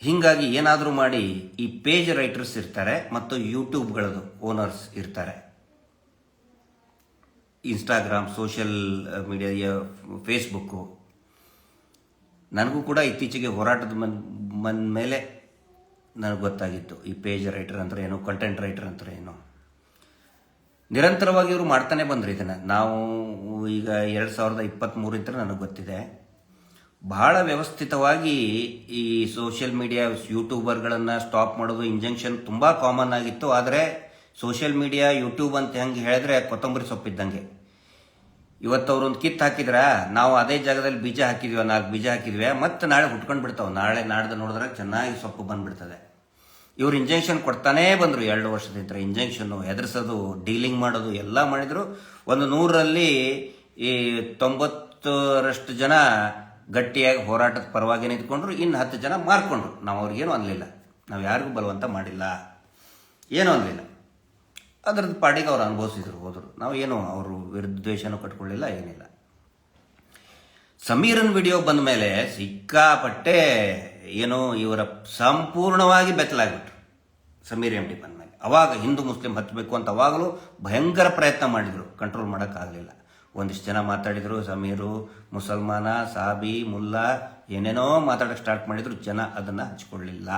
ಹೀಗಾಗಿ ಏನಾದರೂ ಮಾಡಿ ಈ ಪೇಜ್ ರೈಟರ್ಸ್ ಇರ್ತಾರೆ ಮತ್ತು ಯೂಟ್ಯೂಬ್ಗಳದು ಓನರ್ಸ್ ಇರ್ತಾರೆ. Instagram, social media, Facebook. ನನಗೂ ಕೂಡ ಇತ್ತೀಚೆಗೆ ಹೋರಾಟದ ಮೇಲೆ ನನಗೆ ಗೊತ್ತಾಗಿತ್ತು ಈ ಪೇಜ್ ರೈಟರ್ ಅಂದ್ರೆ ಏನು, ಕಂಟೆಂಟ್ ರೈಟರ್ ಅಂದ್ರೆ ಏನು. ನಿರಂತರವಾಗಿ ಇವರು ಮಾಡ್ತಾನೆ ಬಂದರು ಇದನ್ನು. ನಾವು ಈಗ 2023 ನನಗೆ ಗೊತ್ತಿದೆ. ಬಹಳ ವ್ಯವಸ್ಥಿತವಾಗಿ ಈ ಸೋಷಿಯಲ್ ಮೀಡಿಯಾ ಯೂಟ್ಯೂಬರ್ಗಳನ್ನು ಸ್ಟಾಪ್ ಮಾಡೋದು, ಇಂಜಂಕ್ಷನ್ ತುಂಬ ಕಾಮನ್ ಆಗಿತ್ತು. ಆದರೆ ಸೋಷಿಯಲ್ ಮೀಡಿಯಾ, ಯೂಟ್ಯೂಬ್ ಅಂತ ಹೆಂಗೆ ಹೇಳಿದ್ರೆ ಕೊತ್ತಂಬರಿ ಸೊಪ್ಪಿದ್ದಂಗೆ. ಇವತ್ತು ಅವ್ರೊಂದು ಕಿತ್ತು ಹಾಕಿದ್ರ, ನಾವು ಅದೇ ಜಾಗದಲ್ಲಿ ಬೀಜ ಹಾಕಿದ್ವಿ, 4 ಬೀಜ ಹಾಕಿದ್ವಿ, ಮತ್ತೆ ನಾಳೆ ಹುಟ್ಕೊಂಡು ಬಿಡ್ತಾವೆ. ನಾಡ್ದು ನೋಡಿದ್ರೆ ಚೆನ್ನಾಗಿ ಸೊಪ್ಪು ಬಂದ್ಬಿಡ್ತದೆ. ಇವ್ರು ಇಂಜೆಕ್ಷನ್ ಕೊಡ್ತಾನೇ ಬಂದರು 2 ವರ್ಷದಿಂದ. ಇಂಜೆಕ್ಷನ್ನು, ಹೆದರ್ಸೋದು, ಡೀಲಿಂಗ್ ಮಾಡೋದು ಎಲ್ಲ ಮಾಡಿದ್ರು. ಒಂದು 100ರಲ್ಲಿ ಈ 90ರಷ್ಟು ಜನ ಗಟ್ಟಿಯಾಗಿ ಹೋರಾಟದ ಪರವಾಗಿ ನಿಂತ್ಕೊಂಡ್ರು. ಇನ್ನು 10 ಜನ ಮಾರ್ಕೊಂಡ್ರು. ನಾವು ಅವ್ರಿಗೇನು ಅನ್ನಲಿಲ್ಲ, ನಾವು ಯಾರಿಗೂ ಬಲವಂತ ಮಾಡಿಲ್ಲ, ಏನೂ ಅನ್ನಲಿಲ್ಲ. ಅದರದ್ದು ಪಾಡಿಗೆ ಅವ್ರು ಅನುಭವಿಸಿದ್ರು, ಹೋದರು. ನಾವು ಏನು ಅವರು ವಿರುದ್ಧ ದ್ವೇಷನೂ ಕಟ್ಕೊಳ್ಳಿಲ್ಲ, ಏನಿಲ್ಲ. ಸಮೀರನ್ ವಿಡಿಯೋ ಬಂದ ಮೇಲೆ ಸಿಕ್ಕಾಪಟ್ಟೆ ಏನೋ ಇವರ ಸಂಪೂರ್ಣವಾಗಿ ಬೆತ್ತಲಾಗ್ಬಿಟ್ರು ಸಮೀರ್ ಎಂ ಡಿ ಬಂದ ಮೇಲೆ. ಅವಾಗ ಹಿಂದೂ ಮುಸ್ಲಿಂ ಹಚ್ಚಬೇಕು ಅಂತ ಅವಾಗಲೂ ಭಯಂಕರ ಪ್ರಯತ್ನ ಮಾಡಿದರು, ಕಂಟ್ರೋಲ್ ಮಾಡೋಕ್ಕಾಗಲಿಲ್ಲ. ಒಂದಿಷ್ಟು ಜನ ಮಾತಾಡಿದರು, ಸಮೀರು ಮುಸಲ್ಮಾನ, ಸಾಬಿ, ಮುಲ್ಲಾ ಏನೇನೋ ಮಾತಾಡೋಕ್ಕೆ ಸ್ಟಾರ್ಟ್ ಮಾಡಿದ್ರು. ಜನ ಅದನ್ನು ಹಚ್ಕೊಳ್ಳಿಲ್ಲ.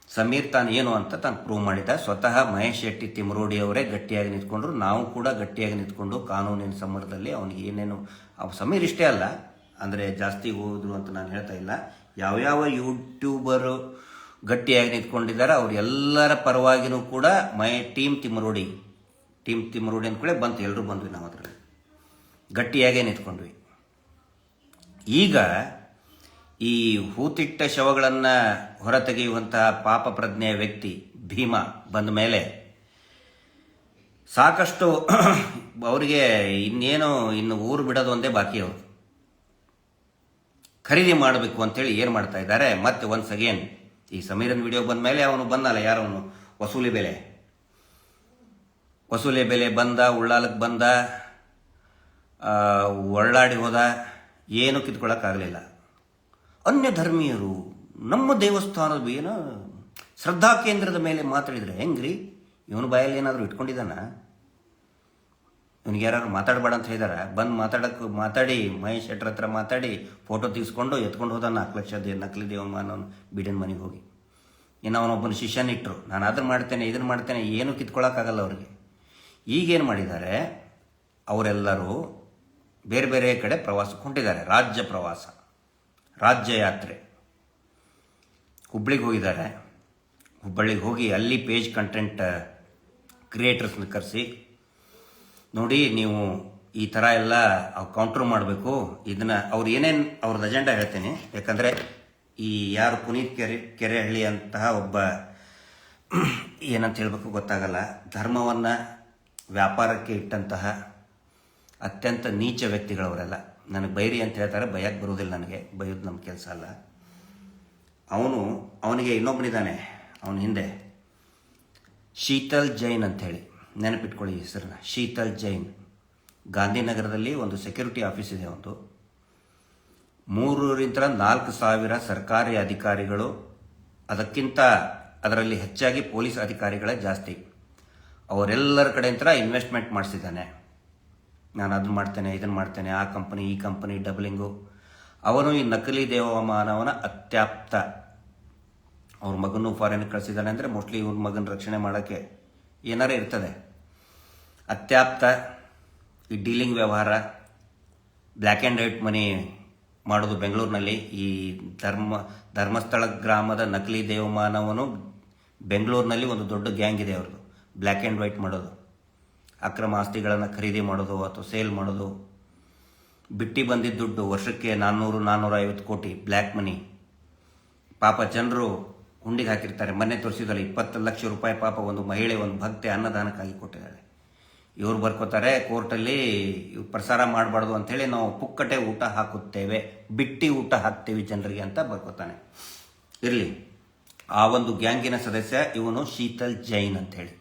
ಸಮೀರ್ ತಾನು ಏನು ಅಂತ ತಾನು ಪ್ರೂವ್ ಮಾಡಿದ. ಸ್ವತಃ ಮಹೇಶ್ ಶೆಟ್ಟಿ ತಿಮರೋಡಿ ಅವರೇ ಗಟ್ಟಿಯಾಗಿ ನಿಂತ್ಕೊಂಡ್ರು. ನಾವು ಕೂಡ ಗಟ್ಟಿಯಾಗಿ ನಿಂತ್ಕೊಂಡು ಕಾನೂನಿನ ಸಮರದಲ್ಲಿ ಅವನಿಗೆ ಏನೇನು ಸಮೀರ್ ಇಷ್ಟೇ ಅಲ್ಲ, ಅಂದರೆ ಜಾಸ್ತಿ ಹೋದ್ರು ಅಂತ ನಾನು ಹೇಳ್ತಾ ಇಲ್ಲ, ಯಾವ್ಯಾವ ಯೂಟ್ಯೂಬರು ಗಟ್ಟಿಯಾಗಿ ನಿಂತ್ಕೊಂಡಿದ್ದಾರೆ ಅವ್ರು ಎಲ್ಲರ ಪರವಾಗಿನೂ ಕೂಡ ಟೀಮ್ ತಿಮರೋಡಿ ಅಂದ್ಕೊಳ್ಳೆ ಬಂತು. ಎಲ್ಲರೂ ಬಂದ್ವಿ, ನಾವು ಅದರಲ್ಲಿ ಗಟ್ಟಿಯಾಗೇ ನಿಂತ್ಕೊಂಡ್ವಿ. ಈಗ ಈ ಹೂತಿಟ್ಟ ಶವಗಳನ್ನು ಹೊರತೆಗೆಯುವಂತಹ ಪಾಪ ಪ್ರಜ್ಞೆಯ ವ್ಯಕ್ತಿ ಭೀಮಾ ಬಂದ ಮೇಲೆ ಸಾಕಷ್ಟು ಅವರಿಗೆ ಇನ್ನು ಊರು ಬಿಡೋದು ಒಂದೇ ಬಾಕಿ. ಅವರು ಖರೀದಿ ಮಾಡಬೇಕು ಅಂತೇಳಿ ಏನು ಮಾಡ್ತಾ ಇದ್ದಾರೆ, ಮತ್ತೆ ಒನ್ಸ್ ಅಗೇನ್ ಈ ಸಮೀರನ್ ವಿಡಿಯೋ ಬಂದ ಮೇಲೆ ಅವನು ಬಂದಲ್ಲ, ಯಾರವನು ವಸೂಲಿ ಬೆಲೆ ಬಂದ, ಉಳ್ಳಾಲಕ್ಕೆ ಬಂದ, ಒಳ್ಳಾಡಿ ಹೋದ, ಏನು ಕಿತ್ಕೊಳ್ಳೋಕ್ಕಾಗಲಿಲ್ಲ. ಅನ್ಯ ಧರ್ಮೀಯರು ನಮ್ಮ ದೇವಸ್ಥಾನದ ಏನೋ ಶ್ರದ್ಧಾ ಕೇಂದ್ರದ ಮೇಲೆ ಮಾತಾಡಿದರೆ ಹೆಂಗ್ರಿ? ಇವನು ಬಾಯಲ್ಲಿ ಏನಾದರೂ ಇಟ್ಕೊಂಡಿದ್ದಾನ? ಇವನಿಗೆ ಯಾರು ಮಾತಾಡಬೇಡ ಅಂತ ಹೇಳಿದಾರ? ಬಂದು ಮಾತಾಡಿ ಮಹೇಶ್ ಶೆಟ್ಟರ್ ಹತ್ರ ಮಾತಾಡಿ ಫೋಟೋ ತೆಗೆಸ್ಕೊಂಡು ಎತ್ಕೊಂಡು ಹೋದ 4 ಲಕ್ಷ ನಕಲಿ ದೇವಮಾನ ಬೀಡನ್ ಮನೆಗೆ ಹೋಗಿ. ಇನ್ನು ಅವನೊಬ್ಬನ ಶಿಷ್ಯನ ಇಟ್ಟರು, ನಾನು ಅದನ್ನು ಮಾಡ್ತೇನೆ ಇದನ್ನು ಮಾಡ್ತೇನೆ, ಏನು ಕಿತ್ಕೊಳ್ಳೋಕ್ಕಾಗಲ್ಲ ಅವ್ರಿಗೆ. ಈಗೇನು ಮಾಡಿದ್ದಾರೆ, ಅವರೆಲ್ಲರೂ ಬೇರೆ ಬೇರೆ ಕಡೆ ಪ್ರವಾಸಕ್ಕೆ ಹೊಂಟಿದ್ದಾರೆ. ರಾಜ್ಯ ಪ್ರವಾಸ, ರಾಜ್ಯ ಯಾತ್ರೆ. ಹುಬ್ಬಳ್ಳಿಗೆ ಹೋಗಿದ್ದಾರೆ. ಹುಬ್ಬಳ್ಳಿಗೆ ಹೋಗಿ ಅಲ್ಲಿ ಪೇಜ್ ಕಂಟೆಂಟ್ ಕ್ರಿಯೇಟರ್ಸ್ನ ಕರೆಸಿ, ನೋಡಿ ನೀವು ಈ ಥರ ಎಲ್ಲ ಕೌಂಟ್ರ್ ಮಾಡಬೇಕು, ಇದನ್ನು ಅವ್ರು ಏನೇನು ಅವ್ರದ್ದು ಅಜೆಂಡಾ ಹೇಳ್ತೇನೆ. ಯಾಕಂದರೆ ಈ ಯಾರು ಪುನೀತ್ ಕೆರೆಹಳ್ಳಿ ಅಂತಹ ಒಬ್ಬ ಏನಂತ ಹೇಳಬೇಕು ಗೊತ್ತಾಗಲ್ಲ, ಧರ್ಮವನ್ನು ವ್ಯಾಪಾರಕ್ಕೆ ಇಟ್ಟಂತಹ ಅತ್ಯಂತ ನೀಚ ವ್ಯಕ್ತಿಗಳವರೆಲ್ಲ. ನನಗೆ ಬೈರಿ ಅಂತ ಹೇಳ್ತಾರೆ, ಬಯಕ್ಕೆ ಬರೋದಿಲ್ಲ, ನನಗೆ ಬೈಯೋದು ನಮ್ಮ ಕೆಲಸ ಅಲ್ಲ. ಅವನಿಗೆ ಇನ್ನೊಬ್ಬನಿದ್ದಾನೆ, ಅವನ ಹಿಂದೆ ಶೀತಲ್ ಜೈನ್ ಅಂಥೇಳಿ, ನೆನಪಿಟ್ಕೊಳ್ಳಿ ಹೆಸರನ್ನ, ಶೀತಲ್ ಜೈನ್. ಗಾಂಧಿನಗರದಲ್ಲಿ ಒಂದು ಸೆಕ್ಯೂರಿಟಿ ಆಫೀಸ್ ಇದೆ. ಒಂದು 3,000-4,000 ಸರ್ಕಾರಿ ಅಧಿಕಾರಿಗಳು, ಅದರಲ್ಲಿ ಹೆಚ್ಚಾಗಿ ಪೊಲೀಸ್ ಅಧಿಕಾರಿಗಳೇ ಜಾಸ್ತಿ. ಅವರೆಲ್ಲರ ಕಡೆಯಿಂದ ಇನ್ವೆಸ್ಟ್ಮೆಂಟ್ ಮಾಡಿಸಿದ್ದಾನೆ. ನಾನು ಅದನ್ನು ಮಾಡ್ತೇನೆ, ಇದನ್ನು ಮಾಡ್ತೇನೆ, ಆ ಕಂಪನಿ ಈ ಕಂಪನಿ ಡಬಲಿಂಗು. ಅವನು ಈ ನಕಲಿ ದೇವಮಾನವನ ಅತ್ಯಾಪ್ತ. ಅವ್ರ ಮಗನೂ ಫಾರಿನ್ಗೆ ಕಳಿಸಿದ್ದಾನೆ ಅಂದರೆ ಮೋಸ್ಟ್ಲಿ ಇವ್ರ ಮಗನ ರಕ್ಷಣೆ ಮಾಡೋಕ್ಕೆ ಏನಾರೇ ಇರ್ತದೆ. ಅತ್ಯಾಪ್ತ, ಈ ಡೀಲಿಂಗ್ ವ್ಯವಹಾರ, ಬ್ಲ್ಯಾಕ್ ಆ್ಯಂಡ್ ವೈಟ್ ಮನಿ ಮಾಡೋದು ಬೆಂಗಳೂರಿನಲ್ಲಿ. ಈ ಧರ್ಮಸ್ಥಳ ಗ್ರಾಮದ ನಕಲಿ ದೇವಮಾನವನು ಬೆಂಗಳೂರಿನಲ್ಲಿ ಒಂದು ದೊಡ್ಡ ಗ್ಯಾಂಗ್ ಇದೆ ಅವ್ರದ್ದು. ಬ್ಲ್ಯಾಕ್ ಆ್ಯಂಡ್ ವೈಟ್ ಮಾಡೋದು, ಅಕ್ರಮ ಆಸ್ತಿಗಳನ್ನು ಖರೀದಿ ಮಾಡೋದು ಅಥವಾ ಸೇಲ್ ಮಾಡೋದು. ಬಿಟ್ಟು ಬಂದಿದ್ದ ದುಡ್ಡು ವರ್ಷಕ್ಕೆ 400-450 ಕೋಟಿ ಬ್ಲ್ಯಾಕ್ ಮನಿ. ಪಾಪ ಜನರು ಹುಂಡಿಗೆ ಹಾಕಿರ್ತಾರೆ. ಮೊನ್ನೆ ತೋರಿಸಿದಲ್ಲಿ 20 ಲಕ್ಷ ರೂಪಾಯಿ ಪಾಪ ಒಂದು ಮಹಿಳೆ, ಒಂದು ಭಕ್ತೆ ಅನ್ನದಾನಕ್ಕಾಗಿ ಕೊಟ್ಟಿದ್ದಾಳೆ. ಇವ್ರು ಬರ್ಕೋತಾರೆ ಕೋರ್ಟಲ್ಲಿ, ಪ್ರಸಾರ ಮಾಡಬಾರ್ದು ಅಂಥೇಳಿ ನಾವು ಪುಕ್ಕಟೆ ಊಟ ಹಾಕುತ್ತೇವೆ, ಬಿಟ್ಟು ಊಟ ಹಾಕ್ತೇವೆ ಜನರಿಗೆ ಅಂತ ಬರ್ಕೋತಾನೆ. ಇರಲಿ, ಆ ಒಂದು ಗ್ಯಾಂಗಿನ ಸದಸ್ಯ ಇವನು ಶೀತಲ್ ಜೈನ್ ಅಂಥೇಳಿ.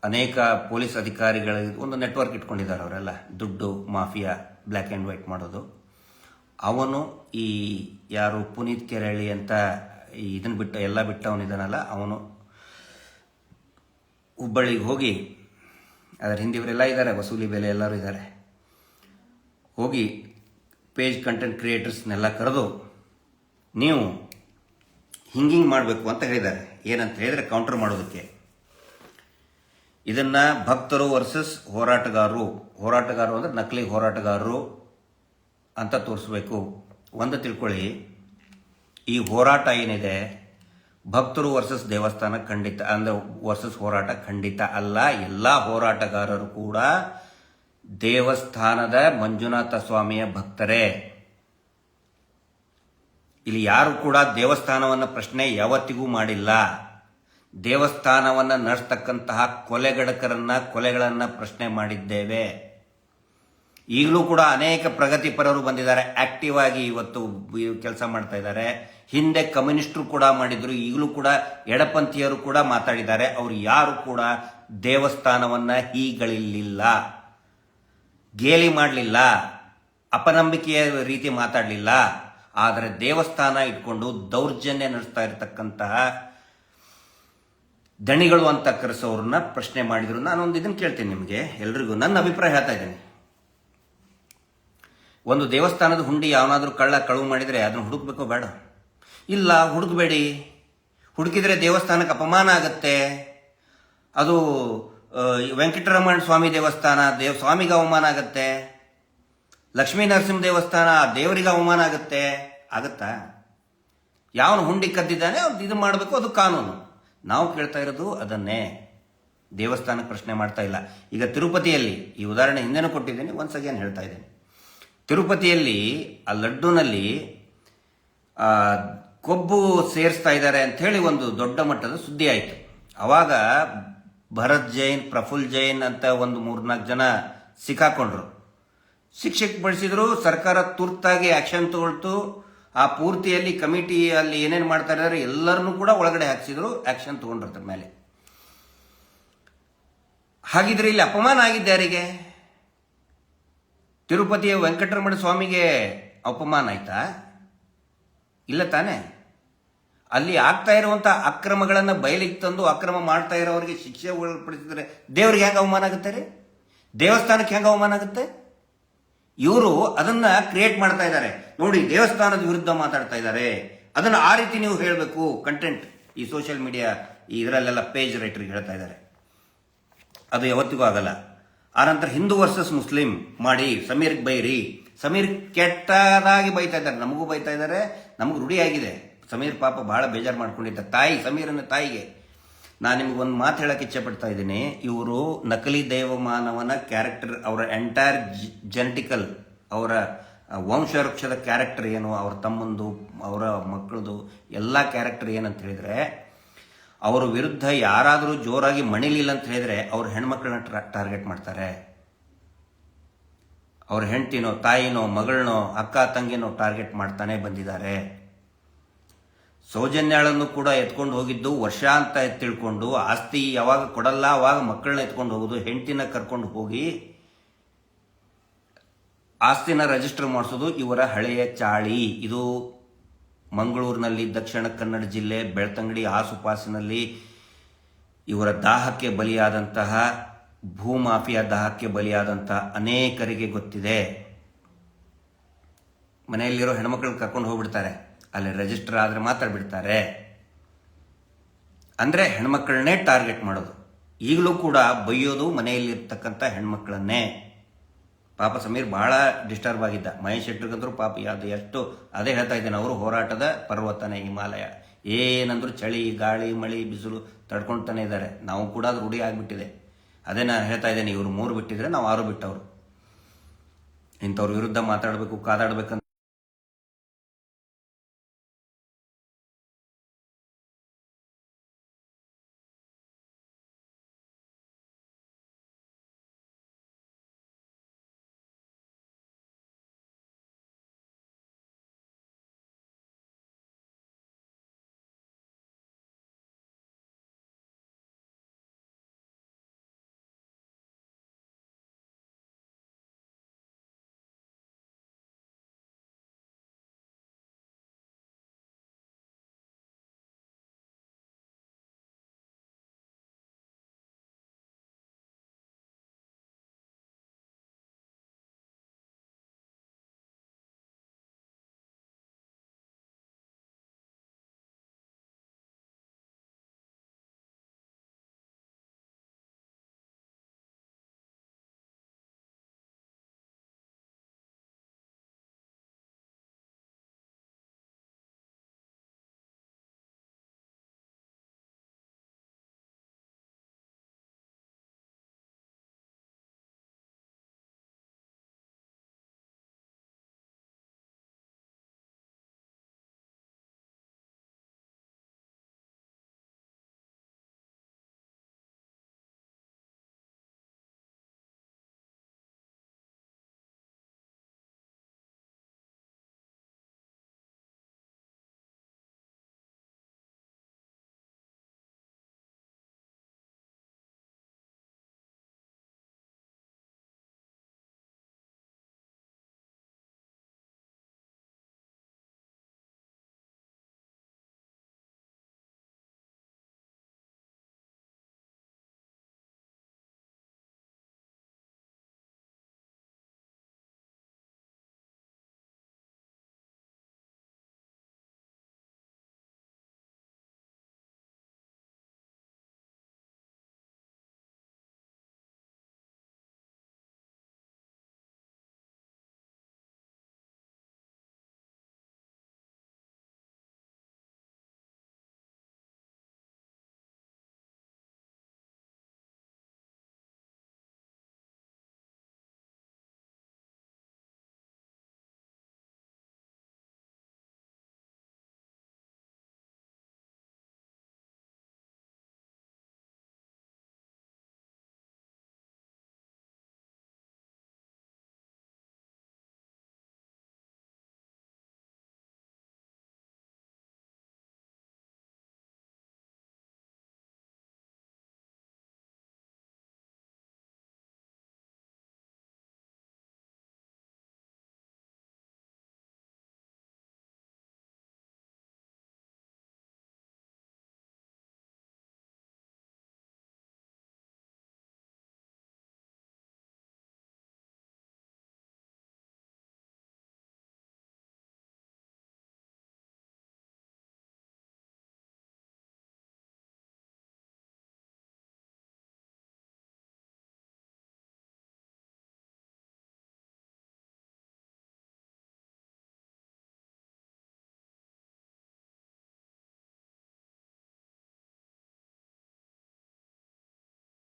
ಅನೇಕ ಪೊಲೀಸ್ ಅಧಿಕಾರಿಗಳಿಗೆ ಒಂದು ನೆಟ್ವರ್ಕ್ ಇಟ್ಕೊಂಡಿದ್ದಾರೆ ಅವರೆಲ್ಲ, ದುಡ್ಡು ಮಾಫಿಯಾ, ಬ್ಲ್ಯಾಕ್ ಆ್ಯಂಡ್ ವೈಟ್ ಮಾಡೋದು. ಅವನು ಈ ಯಾರು ಪುನೀತ್ ಕೆರೆಹಳ್ಳಿ ಅಂತ ಇದನ್ನು ಬಿಟ್ಟವನಿದ್ದಾನಲ್ಲ, ಅವನು ಹುಬ್ಬಳ್ಳಿಗೆ ಹೋಗಿ, ಅದರ ಹಿಂದೆ ಇವರೆಲ್ಲ ಇದ್ದಾರೆ, ವಸೂಲಿ ಬೆಲೆ ಎಲ್ಲರೂ ಇದ್ದಾರೆ, ಹೋಗಿ ಪೇಜ್ ಕಂಟೆಂಟ್ ಕ್ರಿಯೇಟರ್ಸ್ನೆಲ್ಲ ಕರೆದು ನೀವು ಹಿಂಗಿಂಗ್ ಮಾಡಬೇಕು ಅಂತ ಹೇಳಿದ್ದಾರೆ. ಏನಂತ ಹೇಳಿದರೆ ಕೌಂಟರ್ ಮಾಡೋದಕ್ಕೆ, ಇದನ್ನು ಭಕ್ತರು ವರ್ಸಸ್ ಹೋರಾಟಗಾರರು ಅಂದರೆ ನಕಲಿ ಹೋರಾಟಗಾರರು ಅಂತ ತೋರಿಸ್ಬೇಕು. ಒಂದು ತಿಳ್ಕೊಳ್ಳಿ, ಈ ಹೋರಾಟ ಏನಿದೆ ಭಕ್ತರು ವರ್ಸಸ್ ದೇವಸ್ಥಾನ ಖಂಡಿತ, ಅಂದರೆ ವರ್ಸಸ್ ಹೋರಾಟ ಖಂಡಿತ ಅಲ್ಲ. ಎಲ್ಲ ಹೋರಾಟಗಾರರು ಕೂಡ ದೇವಸ್ಥಾನದ ಮಂಜುನಾಥ ಸ್ವಾಮಿಯ ಭಕ್ತರೇ. ಇಲ್ಲಿ ಯಾರು ಕೂಡ ದೇವಸ್ಥಾನವನ್ನು ಪ್ರಶ್ನೆ ಯಾವತ್ತಿಗೂ ಮಾಡಿಲ್ಲ. ದೇವಸ್ಥಾನವನ್ನು ನಡೆಸ್ತಕ್ಕಂತಹ ಕೊಲೆಗಳನ್ನು ಪ್ರಶ್ನೆ ಮಾಡಿದ್ದೇವೆ. ಈಗಲೂ ಕೂಡ ಅನೇಕ ಪ್ರಗತಿಪರರು ಬಂದಿದ್ದಾರೆ, ಆಕ್ಟಿವ್ ಆಗಿ ಇವತ್ತು ಕೆಲಸ ಮಾಡ್ತಾ ಇದ್ದಾರೆ. ಹಿಂದೆ ಕಮ್ಯುನಿಸ್ಟರು ಕೂಡ ಮಾಡಿದ್ರು, ಈಗಲೂ ಕೂಡ ಎಡಪಂಥೀಯರು ಕೂಡ ಮಾತಾಡಿದ್ದಾರೆ. ಅವರು ಯಾರು ಕೂಡ ದೇವಸ್ಥಾನವನ್ನು ಹೀಗಳಿಲ್ಲ, ಗೇಲಿ ಮಾಡಲಿಲ್ಲ. ಅಪನಂಬಿಕೆಯ ರೀತಿ ಮಾತಾಡಲಿಲ್ಲ. ಆದರೆ ದೇವಸ್ಥಾನ ಇಟ್ಕೊಂಡು ದೌರ್ಜನ್ಯ ನಡೆಸ್ತಾ ಇರತಕ್ಕಂತಹ ದಣಿಗಳು ಅಂತ ಕರೆಸೋರನ್ನ ಪ್ರಶ್ನೆ ಮಾಡಿದ್ರು. ನಾನೊಂದು ಇದನ್ನು ಕೇಳ್ತೀನಿ ನಿಮಗೆ ಎಲ್ರಿಗೂ, ನನ್ನ ಅಭಿಪ್ರಾಯ ಹೇಳ್ತಾ ಇದ್ದೀನಿ. ಒಂದು ದೇವಸ್ಥಾನದ ಹುಂಡಿ ಯಾವನಾದ್ರೂ ಕಳುವು ಮಾಡಿದರೆ ಅದನ್ನು ಹುಡುಕ್ಬೇಕೋ ಬೇಡ? ಇಲ್ಲ, ಹುಡುಕಬೇಡಿ. ಹುಡುಕಿದ್ರೆ ದೇವಸ್ಥಾನಕ್ಕೆ ಅಪಮಾನ ಆಗತ್ತೆ. ಅದು ವೆಂಕಟರಮಣ ಸ್ವಾಮಿ ದೇವಸ್ಥಾನ, ಸ್ವಾಮಿಗೆ ಅವಮಾನ ಆಗತ್ತೆ. ಲಕ್ಷ್ಮೀ ನರಸಿಂಹ ದೇವಸ್ಥಾನ, ದೇವರಿಗೆ ಅವಮಾನ ಆಗತ್ತೆ. ಆಗತ್ತಾ? ಯಾವನು ಹುಂಡಿ ಕದ್ದಿದ್ದಾನೆ ಅವ್ರು ಇದು ಮಾಡಬೇಕು, ಅದು ಕಾನೂನು. ನಾವು ಕೇಳ್ತಾ ಇರೋದು ಅದನ್ನೇ. ದೇವಸ್ಥಾನಕ್ಕೆ ಪ್ರಶ್ನೆ ಮಾಡ್ತಾ ಇಲ್ಲ. ಈಗ ತಿರುಪತಿಯಲ್ಲಿ, ಈ ಉದಾಹರಣೆ ಹಿಂದೆನೂ ಕೊಟ್ಟಿದ್ದೀನಿ, ಒನ್ಸ್ ಅಗೇನ್ ಹೇಳ್ತಾ ಇದ್ದೇನೆ. ತಿರುಪತಿಯಲ್ಲಿ ಆ ಲಡ್ಡುನಲ್ಲಿ ಕೊಬ್ಬು ಸೇರಿಸ್ತಾ ಇದ್ದಾರೆ ಅಂತ ಹೇಳಿ ಒಂದು ದೊಡ್ಡ ಮಟ್ಟದ ಸುದ್ದಿ ಆಯಿತು. ಅವಾಗ ಭರತ್ ಜೈನ್, ಪ್ರಫುಲ್ ಜೈನ್ ಅಂತ ಒಂದು 3-4 ಜನ ಸಿಕ್ಕಾಕೊಂಡ್ರು. ಶಿಕ್ಷೆಗೆ ಬಳಸಿದ್ರು. ಸರ್ಕಾರ ತುರ್ತಾಗಿ ಆಕ್ಷನ್ ತಗೊಳ್ತು. ಆ ಪೂರ್ತಿಯಲ್ಲಿ ಕಮಿಟಿಯಲ್ಲಿ ಏನೇನು ಮಾಡ್ತಾ ಇದ್ದಾರೆ ಎಲ್ಲರನ್ನೂ ಕೂಡ ಒಳಗಡೆ ಹಾಕಿಸಿದ್ರು, ಆಕ್ಷನ್ ತಗೊಂಡ್ರ ಮೇಲೆ. ಹಾಗಿದ್ರೆ ಇಲ್ಲಿ ಅಪಮಾನ ಆಗಿದ್ದೆ ಯಾರಿಗೆ? ತಿರುಪತಿಯ ವೆಂಕಟರಮಣ ಸ್ವಾಮಿಗೆ ಅಪಮಾನ ಆಯ್ತಾ? ಇಲ್ಲ ತಾನೆ. ಅಲ್ಲಿ ಆಗ್ತಾ ಇರುವಂತ ಅಕ್ರಮಗಳನ್ನು ಬಯಲಿಗೆ ತಂದು ಅಕ್ರಮ ಮಾಡ್ತಾ ಇರೋರಿಗೆ ಶಿಕ್ಷೆ ಒಳಪಡಿಸಿದ್ರೆ ದೇವ್ರಿಗೆ ಹೆಂಗೆ ಅವಮಾನ ಆಗುತ್ತೆ ರೀ? ದೇವಸ್ಥಾನಕ್ಕೆ ಹೆಂಗೆ ಅವಮಾನ ಆಗುತ್ತೆ? ಇವರು ಅದನ್ನ ಕ್ರಿಯೇಟ್ ಮಾಡ್ತಾ ಇದ್ದಾರೆ. ನೋಡಿ, ದೇವಸ್ಥಾನದ ವಿರುದ್ಧ ಮಾತಾಡ್ತಾ ಇದ್ದಾರೆ. ಅದನ್ನ ಆ ರೀತಿ ನೀವು ಹೇಳಬೇಕು. ಕಂಟೆಂಟ್ ಈ ಸೋಷಿಯಲ್ ಮೀಡಿಯಾ ಇದರಲ್ಲೆಲ್ಲ ಪೇಜ್ ರೈಟರ್ಗೆ ಹೇಳ್ತಾ ಇದ್ದಾರೆ. ಅದು ಯಾವತ್ತಿಗೂ ಆಗಲ್ಲ. ಆನಂತರ ಹಿಂದೂ ವರ್ಸಸ್ ಮುಸ್ಲಿಂ ಮಾಡಿ ಸಮೀರ್ಗೆ ಬೈರಿ. ಸಮೀರ್ ಕೆಟ್ಟದಾಗಿ ಬೈತಾ ಇದ್ದಾರೆ, ನಮಗೂ ಬೈತಾ ಇದ್ದಾರೆ, ನಮಗೂ ರೂಢಿಯಾಗಿದೆ. ಸಮೀರ್ ಪಾಪ ಬಹಳ ಬೇಜಾರು ಮಾಡ್ಕೊಂಡಿದ್ದ ಸಮೀರನ ತಾಯಿಗೆ. ನಾನು ನಿಮ್ಗೊಂದು ಮಾತು ಹೇಳಕ್ಕೆ ಇಚ್ಛೆ ಪಡ್ತಾ ಇದ್ದೀನಿ. ಇವರು ನಕಲಿ ದೇವಮಾನವನ ಕ್ಯಾರೆಕ್ಟರ್, ಅವರ ಎಂಟೈರ್ ಜೆನೆಟಿಕಲ್, ಅವರ ವಂಶವೃಕ್ಷದ ಕ್ಯಾರೆಕ್ಟರ್ ಏನು, ಅವ್ರ ತಮ್ಮಂದು, ಅವರ ಮಕ್ಕಳದು ಎಲ್ಲ ಕ್ಯಾರೆಕ್ಟರ್ ಏನಂತ ಹೇಳಿದ್ರೆ, ಅವರ ವಿರುದ್ಧ ಯಾರಾದರೂ ಜೋರಾಗಿ ಮಣಿಲಿಲ್ಲ ಅಂತ ಹೇಳಿದ್ರೆ ಅವ್ರ ಹೆಣ್ಮಕ್ಳನ್ನ ಟಾರ್ಗೆಟ್ ಮಾಡ್ತಾರೆ. ಅವ್ರ ಹೆಂಡತಿನೋ, ತಾಯಿನೋ, ಮಗಳನೋ, ಅಕ್ಕ ತಂಗಿನೋ ಟಾರ್ಗೆಟ್ ಮಾಡ್ತಾನೆ ಬಂದಿದ್ದಾರೆ. ಸೌಜನ್ಯಾಳನ್ನು ಕೂಡ ಎತ್ಕೊಂಡು ಹೋಗಿದ್ದು ವರ್ಷ ಅಂತ ತಿಳ್ಕೊಂಡು, ಆಸ್ತಿ ಯಾವಾಗ ಕೊಡಲ್ಲ ಅವಾಗ ಮಕ್ಕಳನ್ನ ಎತ್ಕೊಂಡು ಹೋಗೋದು, ಹೆಂಡತಿನ ಕರ್ಕೊಂಡು ಹೋಗಿ ಆಸ್ತಿನ ರಿಜಿಸ್ಟರ್ ಮಾಡಿಸೋದು ಇವರ ಹಳೆಯ ಚಾಳಿ. ಇದು ಮಂಗಳೂರಿನಲ್ಲಿ, ದಕ್ಷಿಣ ಕನ್ನಡ ಜಿಲ್ಲೆ ಬೆಳ್ತಂಗಡಿ ಆಸುಪಾಸಿನಲ್ಲಿ ಇವರ ದಾಹಕ್ಕೆ ಬಲಿಯಾದಂತಹ, ಭೂಮಾಫಿಯಾ ದಾಹಕ್ಕೆ ಬಲಿಯಾದಂತಹ ಅನೇಕರಿಗೆ ಗೊತ್ತಿದೆ. ಮನೆಯಲ್ಲಿರೋ ಹೆಣ್ಮಕ್ಳನ್ನ ಕರ್ಕೊಂಡು ಹೋಗ್ಬಿಡ್ತಾರೆ, ಅಲ್ಲಿ ರಿಜಿಸ್ಟರ್ ಆದರೆ ಮಾತ್ರ ಬಿಡ್ತಾರೆ. ಅಂದರೆ ಹೆಣ್ಮಕ್ಳನ್ನೇ ಟಾರ್ಗೆಟ್ ಮಾಡೋದು. ಈಗಲೂ ಕೂಡ ಬೈಯೋದು ಮನೆಯಲ್ಲಿರ್ತಕ್ಕಂಥ ಹೆಣ್ಮಕ್ಳನ್ನೇ. ಪಾಪ ಸಮೀರ್ ಬಹಳ ಡಿಸ್ಟರ್ಬ್ ಆಗಿದ್ದ. ಮಹೇಶ್ ಶೆಟ್ಟರ್ಗಂದ್ರು ಪಾಪ ಅದು ಎಷ್ಟು, ಅದೇ ಹೇಳ್ತಾ ಇದ್ದೇನೆ, ಅವರು ಹೋರಾಟದ ಪರ್ವತನೇ ಹಿಮಾಲಯ. ಏನಂದ್ರು ಚಳಿ, ಗಾಳಿ, ಮಳಿ, ಬಿಸಿಲು ತಡ್ಕೊಳ್ತಾನೆ ಇದ್ದಾರೆ. ನಾವು ಕೂಡ ಅದು ರೂಢಿ ಆಗಿಬಿಟ್ಟಿದೆ. ಅದೇ ನಾನು ಹೇಳ್ತಾ ಇದ್ದೇನೆ, ಇವರು 3 ಬಿಟ್ಟಿದ್ರೆ ನಾವು 6 ಬಿಟ್ಟವರು. ಇಂಥವ್ರ ವಿರುದ್ಧ ಮಾತಾಡಬೇಕು, ಕಾದಾಡಬೇಕಂತ